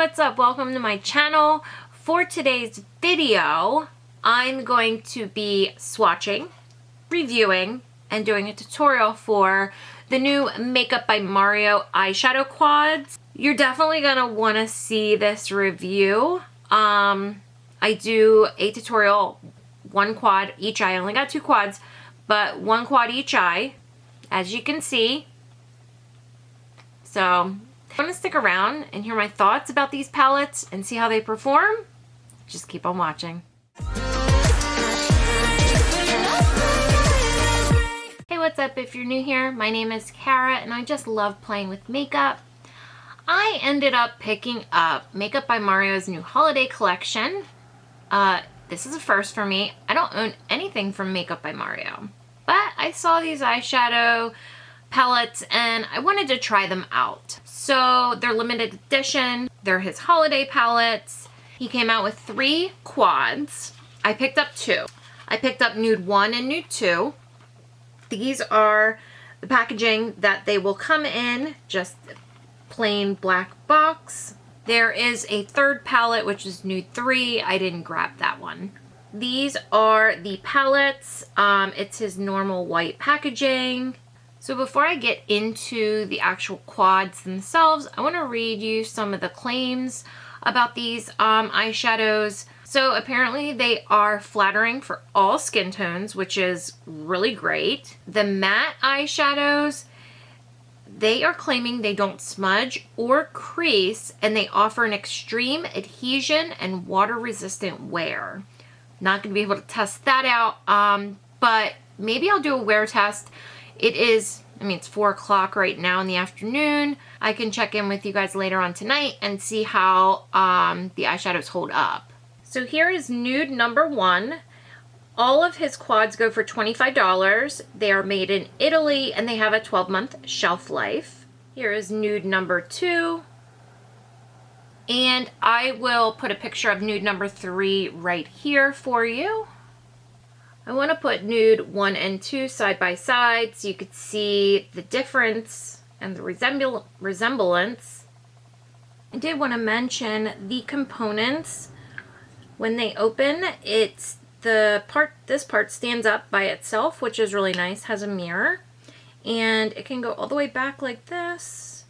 what's up? Welcome to my channel. For today's video, I'm going to be swatching, reviewing, and doing a tutorial for the new Makeup by Mario eyeshadow quads. You're definitely gonna wanna see this review. I do a tutorial, one quad each eye. I only got two quads, but one quad each eye, as you can see. So I'm gonna stick around and hear my thoughts about these palettes and see how they perform. Just keep on watching. Hey, what's up? If you're new here, my name is Kara and I just love playing with makeup. I ended up picking up Makeup by Mario's new holiday collection. This is a first for me. I don't own anything from Makeup by Mario, but I saw these eyeshadow palettes and I wanted to try them out. So they're limited edition. They're his holiday palettes. He came out with 3 quads. I picked up 2. I picked up Nude 1 and Nude 2. These are the packaging that they will come in, just plain black box. There is a third palette, which is Nude 3. I didn't grab that one. These are the palettes. It's his normal white packaging. So before I get into the actual quads themselves, I want to read you some of the claims about these eyeshadows. So apparently they are flattering for all skin tones, which is really great. The matte eyeshadows, they are claiming they don't smudge or crease, and they offer an extreme adhesion and water-resistant wear. Not going to be able to test that out, but maybe I'll do a wear test. It is, it's 4 o'clock right now in the afternoon. I can check in with you guys later on tonight and see how the eyeshadows hold up. So here is Nude number 1. All of his quads go for $25. They are made in Italy and they have a 12-month shelf life. Here is Nude number 2. And I will put a picture of Nude number 3 right here for you. I want to put Nude 1 and 2 side by side so you could see the difference and the resemblance. I did want to mention the components. When they open, this part stands up by itself, which is really nice, has a mirror, and it can go all the way back like this,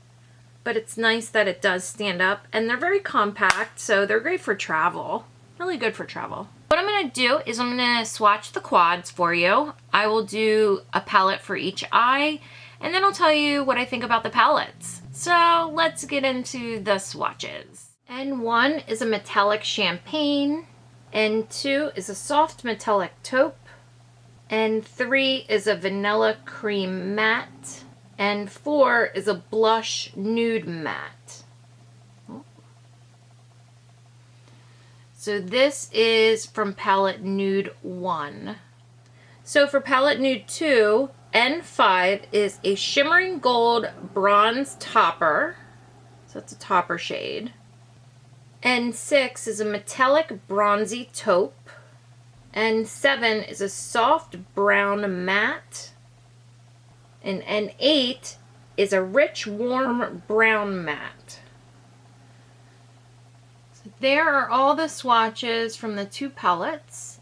but it's nice that it does stand up, and they're very compact, so they're great for travel. Really good for travel. What I'm going to do is I'm going to swatch the quads for you. I will do a palette for each eye, and then I'll tell you what I think about the palettes. So let's get into the swatches. N1 is a metallic champagne. N2 is a soft metallic taupe. N3 is a vanilla cream matte. N4 is a blush nude matte. So this is from palette Nude 1. So for palette Nude 2, N5 is a shimmering gold bronze topper. So it's a topper shade. N6 is a metallic bronzy taupe. N7 is a soft brown matte. And N8 is a rich warm brown matte. There are all the swatches from the 2 palettes.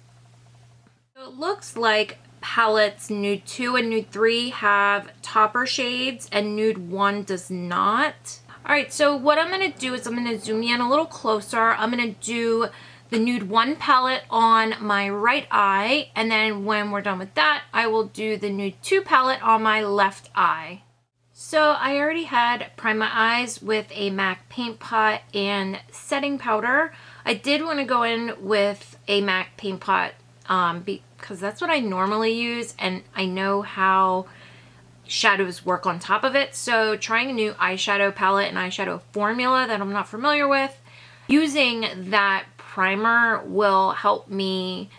So it looks like palettes Nude 2 and Nude 3 have topper shades and Nude 1 does not. Alright, so what I'm going to do is I'm going to zoom in a little closer. I'm going to do the Nude 1 palette on my right eye, and then when we're done with that, I will do the Nude 2 palette on my left eye. So I already had primed my eyes with a MAC paint pot and setting powder. I did want to go in with a MAC paint pot because that's what I normally use, and I know how shadows work on top of it. So trying a new eyeshadow palette and eyeshadow formula that I'm not familiar with, using that primer will help me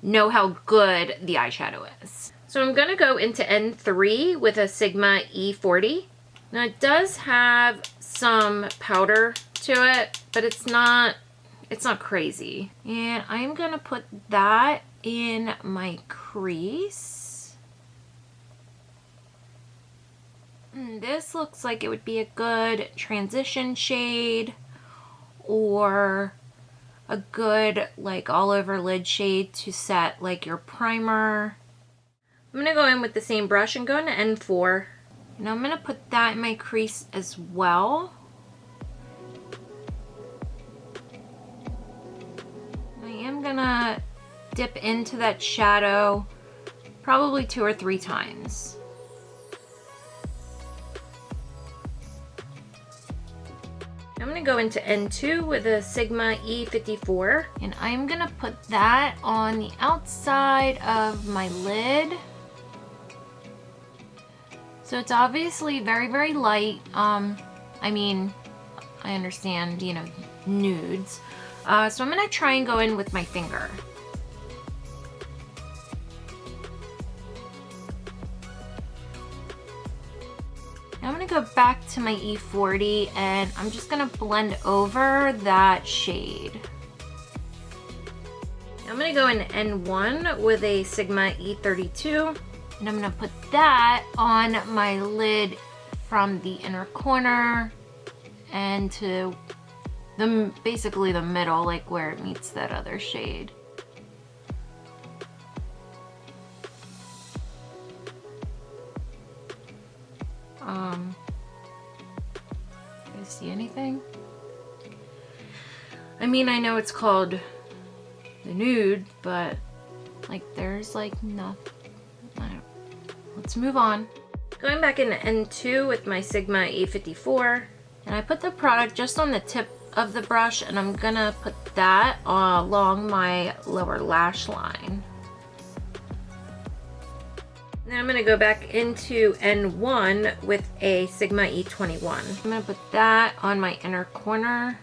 know how good the eyeshadow is. So I'm going to go into N3 with a Sigma E40. Now it does have some powder to it, but it's not crazy. And I'm going to put that in my crease. This looks like it would be a good transition shade or a good like all over lid shade to set like your primer. I'm gonna go in with the same brush and go into N4. And I'm gonna put that in my crease as well. I am gonna dip into that shadow probably 2 or 3 times. I'm gonna go into N2 with a Sigma E54, and I'm gonna put that on the outside of my lid. So it's obviously very, very light. I mean, I understand, you know, nudes. So I'm gonna try and go in with my finger. Now I'm gonna go back to my E40 and I'm just gonna blend over that shade. Now I'm gonna go in N1 with a Sigma E32, and I'm gonna put that on my lid from the inner corner and to basically the middle, like where it meets that other shade. You guys see anything? I mean, I know it's called the nude, but like there's like nothing. Let's move on. Going back into N2 with my Sigma E54, and I put the product just on the tip of the brush, and I'm gonna put that along my lower lash line. Then I'm gonna go back into N1 with a Sigma E21. I'm gonna put that on my inner corner.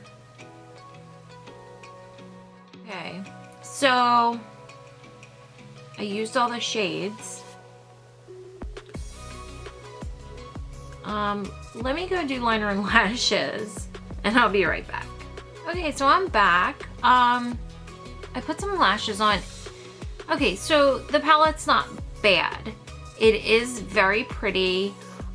Okay, so I used all the shades. Let me go do liner and lashes, and I'll be right back. Okay, so I'm back. I put some lashes on. Okay, so the palette's not bad. It is very pretty.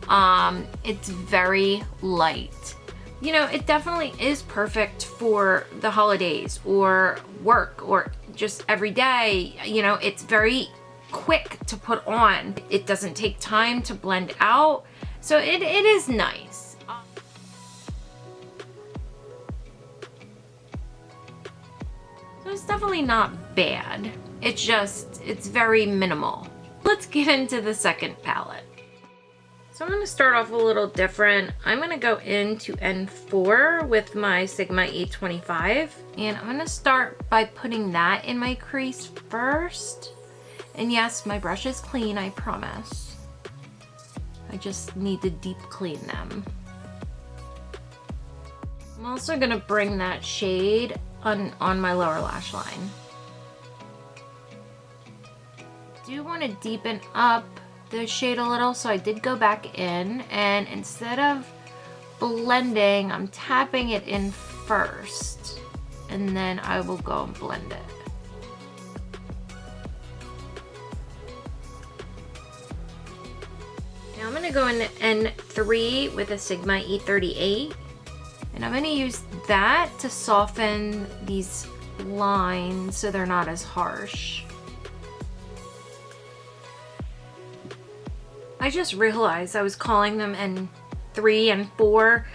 It's very light. You know, it definitely is perfect for the holidays or work or just every day. You know, it's very quick to put on. It doesn't take time to blend out. So it is nice. So it's definitely not bad. It's very minimal. Let's get into the second palette. So I'm gonna start off a little different. I'm gonna go into N4 with my Sigma E25, and I'm gonna start by putting that in my crease first. And yes, my brush is clean, I promise. I just need to deep clean them. I'm also gonna bring that shade on my lower lash line. I do want to deepen up the shade a little, so I did go back in, and instead of blending, I'm tapping it in first, and then I will go and blend it. Now I'm gonna go into N3 with a Sigma E38, and I'm gonna use that to soften these lines so they're not as harsh. I just realized I was calling them N3 and 4.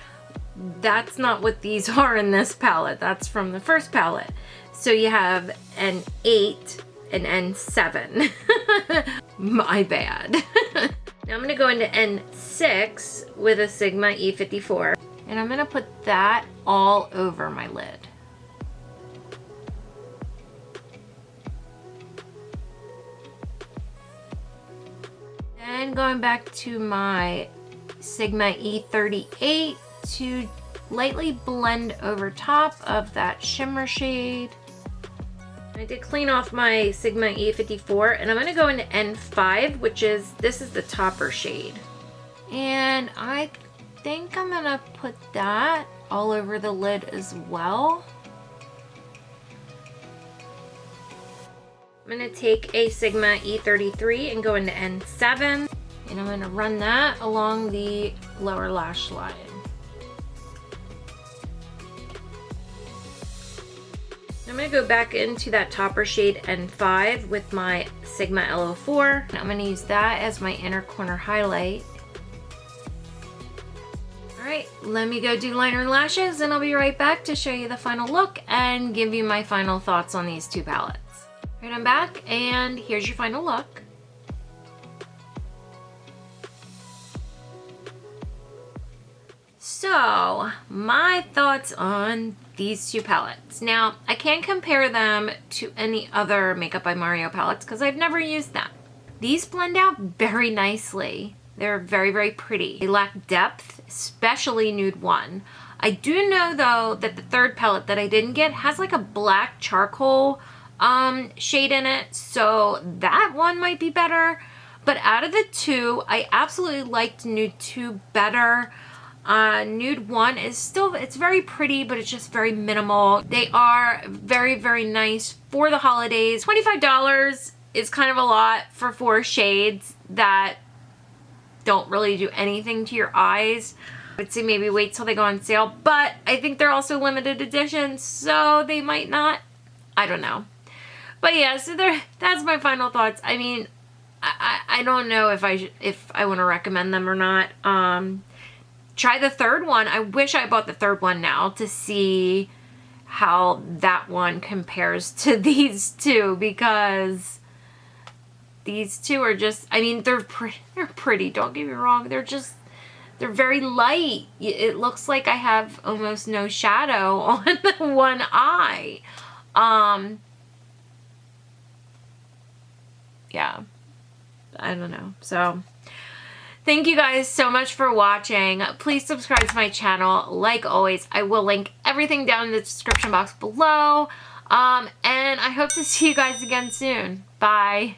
That's not what these are in this palette. That's from the first palette. So you have N8 and N7. My bad. Now I'm gonna go into N6 with a Sigma E54, and I'm gonna put that all over my lid. Then going back to my Sigma E38 to lightly blend over top of that shimmer shade. I did clean off my Sigma E54, and I'm gonna go into N5, this is the topper shade. And I think I'm gonna put that all over the lid as well. I'm gonna take a Sigma E33 and go into N7, and I'm gonna run that along the lower lash line. I'm going to go back into that topper shade N5 with my Sigma LO4. And I'm going to use that as my inner corner highlight. All right, let me go do liner and lashes, and I'll be right back to show you the final look and give you my final thoughts on these two palettes. All right, I'm back, and here's your final look. So, my thoughts on these two palettes. Now, I can't compare them to any other Makeup by Mario palettes because I've never used them. These blend out very nicely. They're very, very pretty. They lack depth, especially Nude 1. I do know, though, that the third palette that I didn't get has like a black charcoal shade in it, so that one might be better. But out of the two, I absolutely liked Nude 2 better. Nude 1 is still, it's very pretty, but it's just very minimal. They are very, very nice for the holidays. $25 is kind of a lot for 4 shades that don't really do anything to your eyes. I'd say maybe wait till they go on sale, but I think they're also limited edition, so they might not. I don't know. But yeah, so that's my final thoughts. I mean, I don't know if I want to recommend them or not. Try the third one. I wish I bought the third one now to see how that one compares to these two, because these two are just, I mean, they're pretty, don't get me wrong. They're very light. It looks like I have almost no shadow on the one eye. Yeah, I don't know. So thank you guys so much for watching. Please subscribe to my channel. Like always, I will link everything down in the description box below. And I hope to see you guys again soon. Bye.